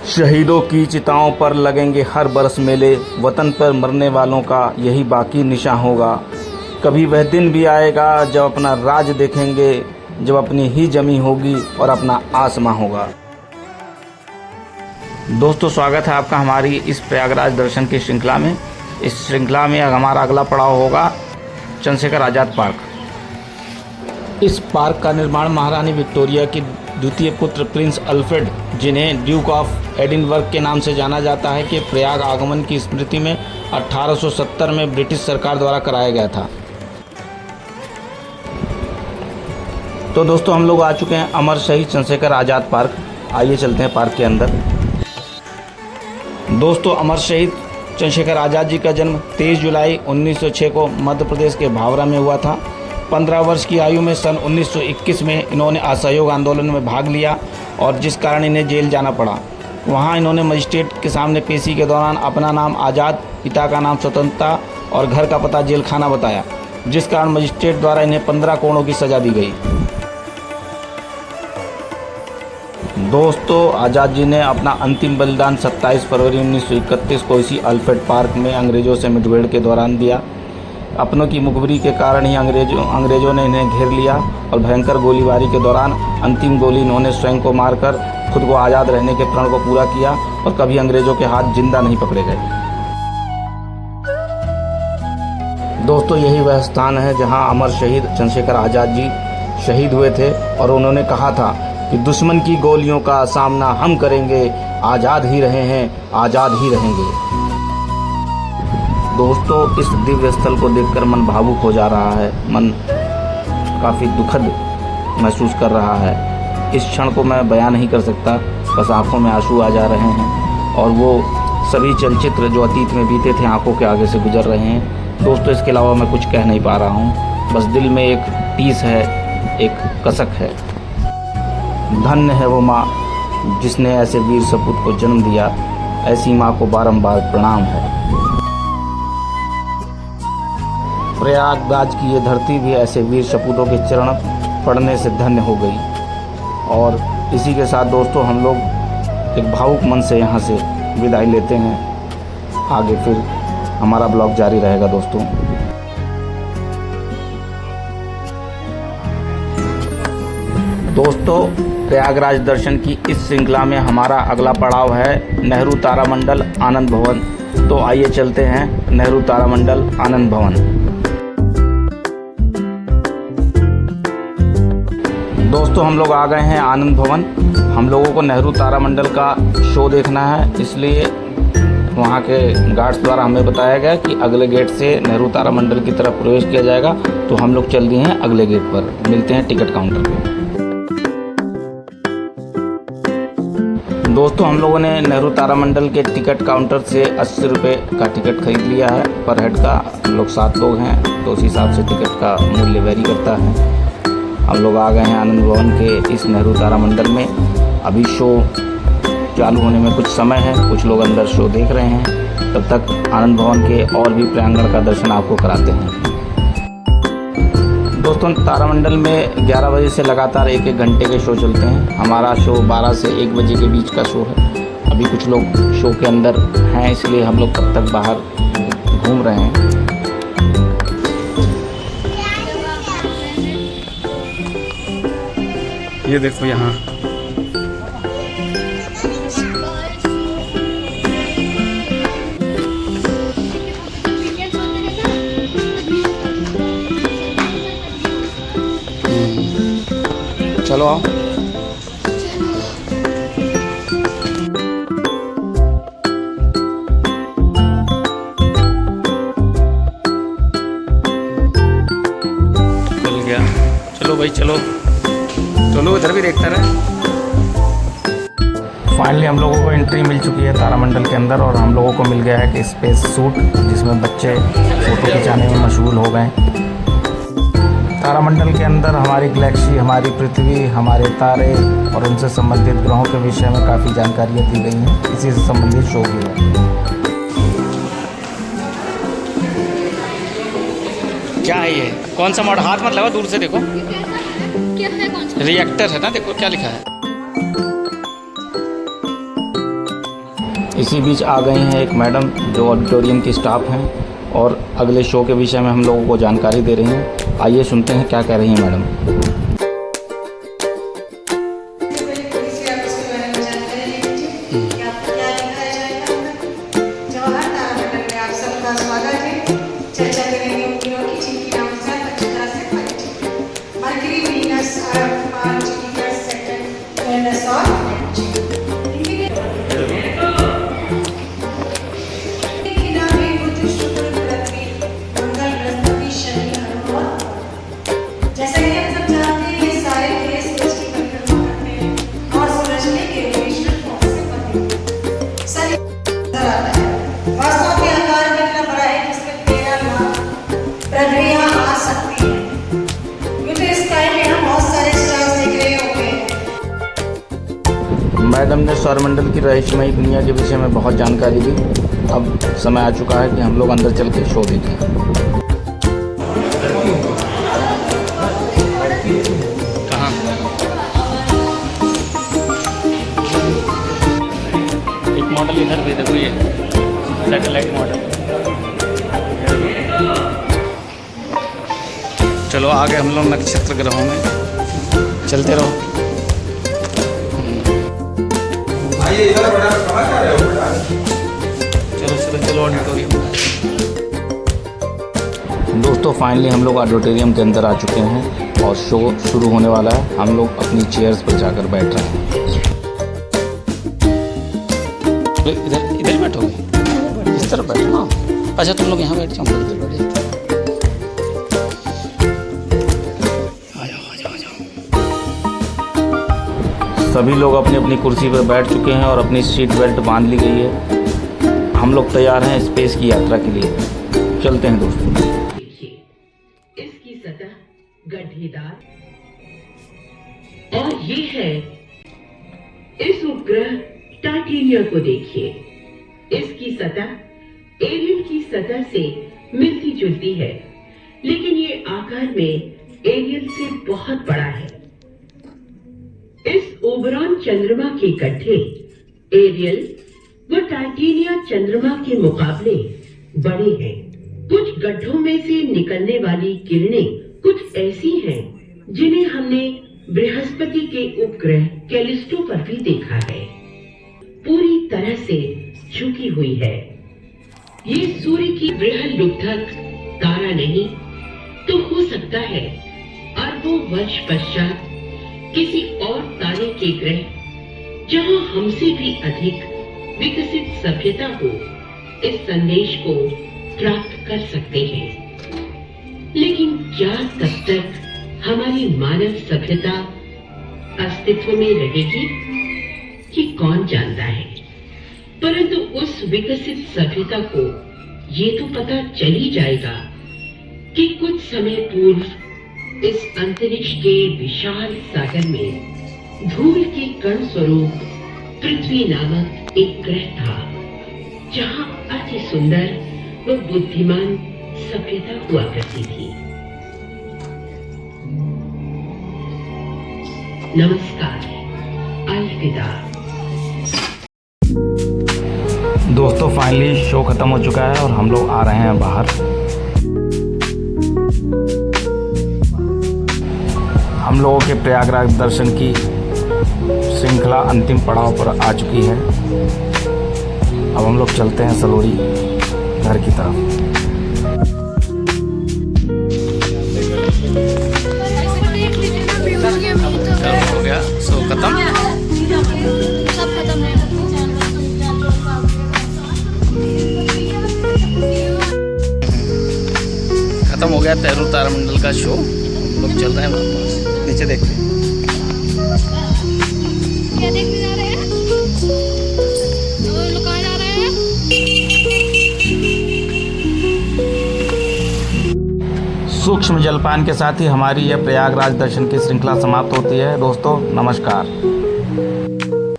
शहीदों की चिताओं पर लगेंगे हर बरस मेले, वतन पर मरने वालों का यही बाकी निशान होगा। कभी वह दिन भी आएगा जब अपना राज देखेंगे, जब अपनी ही जमी होगी और अपना आसमां होगा। दोस्तों, स्वागत है आपका हमारी इस प्रयागराज दर्शन की श्रृंखला में। इस श्रृंखला में हमारा अगला पड़ाव होगा चंद्रशेखर आज़ाद पार्क। इस पार्क का निर्माण महारानी विक्टोरिया की द्वितीय पुत्र प्रिंस अल्फ्रेड, जिन्हें ड्यूक ऑफ एडिनबर्ग के नाम से जाना जाता है, के प्रयाग आगमन की स्मृति में 1870 में ब्रिटिश सरकार द्वारा कराया गया था। तो दोस्तों, हम लोग आ चुके हैं अमर शहीद चंद्रशेखर आज़ाद पार्क। आइए चलते हैं पार्क के अंदर। दोस्तों, अमर शहीद चंद्रशेखर आज़ाद जी का जन्म 23 जुलाई 1906 को मध्य प्रदेश के भावरा में हुआ था। 15 वर्ष की आयु में सन 1921 में इन्होंने असहयोग आंदोलन में भाग लिया और जिस कारण इन्हें जेल जाना पड़ा। वहां इन्होंने मजिस्ट्रेट के सामने पेशी के दौरान अपना नाम आज़ाद, पिता का नाम स्वतंत्रता और घर का पता जेल खाना बताया, जिस कारण मजिस्ट्रेट द्वारा इन्हें 15 कोड़ों की सज़ा दी गई। दोस्तों, आज़ाद जी ने अपना अंतिम बलिदान 27 फरवरी 1931 को इसी अल्फ्रेड पार्क में अंग्रेज़ों से मुठभेड़ के दौरान दिया। अपनों की मुखबिरी के कारण ही अंग्रेज़ों ने इन्हें घेर लिया और भयंकर गोलीबारी के दौरान अंतिम गोली इन्होंने स्वयं को मारकर खुद को आज़ाद रहने के प्रण को पूरा किया और कभी अंग्रेज़ों के हाथ जिंदा नहीं पकड़े गए। दोस्तों, यही वह स्थान है जहां अमर शहीद चंद्रशेखर आज़ाद जी शहीद हुए थे और उन्होंने कहा था कि दुश्मन की गोलियों का सामना हम करेंगे, आज़ाद ही रहे हैं, आज़ाद ही रहेंगे। दोस्तों, इस दिव्य स्थल को देखकर मन भावुक हो जा रहा है, मन काफ़ी दुखद महसूस कर रहा है। इस क्षण को मैं बयान नहीं कर सकता, बस आंखों में आंसू आ जा रहे हैं और वो सभी चलचित्र जो अतीत में बीते थे आंखों के आगे से गुजर रहे हैं। दोस्तों, इसके अलावा मैं कुछ कह नहीं पा रहा हूँ, बस दिल में एक टीस है, एक कसक है। धन्य है वो माँ जिसने ऐसे वीर सपूत को जन्म दिया, ऐसी माँ को बारंबार प्रणाम है। प्रयागराज की ये धरती भी ऐसे वीर सपूतों के चरण पड़ने से धन्य हो गई। और इसी के साथ दोस्तों, हम लोग एक भावुक मन से यहाँ से विदाई लेते हैं। आगे फिर हमारा ब्लॉग जारी रहेगा दोस्तों। दोस्तों, प्रयागराज दर्शन की इस श्रृंखला में हमारा अगला पड़ाव है नेहरू तारामंडल आनंद भवन। तो आइए चलते हैं नेहरू तारामंडल आनंद भवन। दोस्तों, हम लोग आ गए हैं आनंद भवन। हम लोगों को नेहरू तारामंडल का शो देखना है, इसलिए वहाँ के गार्ड्स द्वारा हमें बताया गया कि अगले गेट से नेहरू तारामंडल की तरफ प्रवेश किया जाएगा। तो हम लोग चल दिए हैं अगले गेट पर, मिलते हैं टिकट काउंटर पर। दोस्तों, हम लोगों ने नेहरू तारामंडल के टिकट काउंटर से 80 रुपये का टिकट खरीद लिया है पर हेड का। हम लोग 7 लोग हैं तो उस हिसाब से टिकट का मूल्य वेरी करता है। हम लोग आ गए हैं आनंद भवन के इस नेहरू तारामंडल में। अभी शो चालू होने में कुछ समय है, कुछ लोग अंदर शो देख रहे हैं। तब तक आनंद भवन के और भी प्रांगण का दर्शन आपको कराते हैं। दोस्तों, तारामंडल में 11 बजे से लगातार 1-1 घंटे के शो चलते हैं। हमारा शो 12 से 1 बजे के बीच का शो है। अभी कुछ लोग शो के अंदर हैं, इसलिए हम लोग तब तक बाहर घूम रहे हैं। ये देखो यहाँ चलो आओ। मिल गया, चलो भाई चलो चलो, इधर भी देखता रहे। फाइनली हम लोगों को एंट्री मिल चुकी है तारामंडल के अंदर और हम लोगों को मिल गया है कि स्पेस सूट, जिसमें बच्चे फ़ोटो खिंचाने में मशगूल हो गए। तारामंडल के अंदर हमारी गैलेक्सी, हमारी पृथ्वी, हमारे तारे और उनसे संबंधित ग्रहों के विषय में काफ़ी जानकारियाँ दी गई हैं। इसी से संबंधित शो भी है। क्या है ये? कौन सा मॉडल? हाथ मत लगाओ, दूर से देखो। क्या है? कौन सा रिएक्टर है ना, देखो क्या लिखा है। इसी बीच आ गई हैं एक मैडम जो ऑडिटोरियम की स्टाफ हैं और अगले शो के विषय में हम लोगों को जानकारी दे रही हैं। आइए सुनते हैं क्या कह रही हैं मैडम। जैसा कि हम सब जानते हैं ये सारे ग्रह सूरज की परिक्रमा करते हैं और सूरज के ग्रेविटेशनल फोर्स से बने सर नजर आता है। वास्तव में आकार भी इतना बड़ा है जिसमें 13 लाख पृथ्वियां आ सकती हैं। यूं तो इस स्काई में हम बहुत सारे स्टार्स देख रहे होंगे। मैडम ने सौरमंडल की रहस्यमयी दुनिया के विषय में बहुत जानकारी दी। अब समय आ चुका है कि हम लोग अंदर चल के शो देखें। कहाँ? एक मॉडल इधर भी देखो, ये सैटेलाइट मॉडल। चलो आगे हम लोग नक्षत्र ग्रहों में चलते रहो। चलो ऑडिटोरियम। दोस्तों फाइनली हम लोग ऑडिटोरियम के अंदर आ चुके हैं और शो शुरू होने वाला है। हम लोग अपनी चेयर्स पर जाकर बैठ रहे हैं। इधर इधर ही बैठोगे, इस तरफ बैठो ना। अच्छा तुम लोग यहाँ बैठ जाओ, हम लोग इधर बैठ जाते हैं। आ जाओ आ जाओ आ जाओ। सभी लोग अपनी अपनी कुर्सी पर बैठ चुके हैं और अपनी सीट बेल्ट बांध ली गई है। हम लोग तैयार हैं स्पेस की यात्रा के लिए। चलते हैं दोस्तों। इसकी सतह गड्ढेदार और ये है इस उपग्रह टाइटेनियम को देखिए। इसकी सतह एरियल की सतह से मिलती जुलती है, लेकिन ये आकार में एरियल से बहुत बड़ा है। इस ओबरॉन चंद्रमा के गड्ढे एरियल व टाइटेनिया चंद्रमा के मुकाबले बड़े हैं। कुछ गड्ढों में से निकलने वाली किरणें कुछ ऐसी हैं जिन्हें हमने बृहस्पति के उपग्रह कैलिस्टो पर भी देखा है। पूरी तरह से झुकी हुई है। ये सूर्य की बृहल्लुब्धक तारा नहीं तो हो सकता है अरबों वर्ष पश्चात किसी और तारे के ग्रह जहां हमसे भी अधिक विकसित सभ्यता हो इस संदेश को प्राप्त कर सकते हैं। लेकिन क्या तब तक हमारी मानव सभ्यता अस्तित्व में रहेगी, ये कौन जानता है। परंतु उस विकसित सभ्यता को ये तो पता चल ही जाएगा कि कुछ समय पूर्व इस अंतरिक्ष के विशाल सागर में धूल के कण स्वरूप पृथ्वी नामक एक ग्रह था, जहां अति सुंदर व बुद्धिमान सभ्यता हुआ करती थी। नमस्कार, अलविदा। दोस्तों फाइनली शो ख़त्म हो चुका है और हम लोग आ रहे हैं बाहर। हम लोगों के प्रयागराज दर्शन की श्रृंखला अंतिम पड़ाव पर आ चुकी है। अब हम लोग चलते हैं सलोरी घर की तरफ। हो गया शो खत्म। सब खत्म है। खत्म हो गया तैरू तारामंडल का शो। हम लोग चल रहे हैं वापस नीचे देखते हैं। क्या देखने जा रहे हैं? लोग कहाँ जा रहे हैं? सूक्ष्म जलपान के साथ ही हमारी यह प्रयागराज दर्शन की श्रृंखला समाप्त होती है। दोस्तों नमस्कार।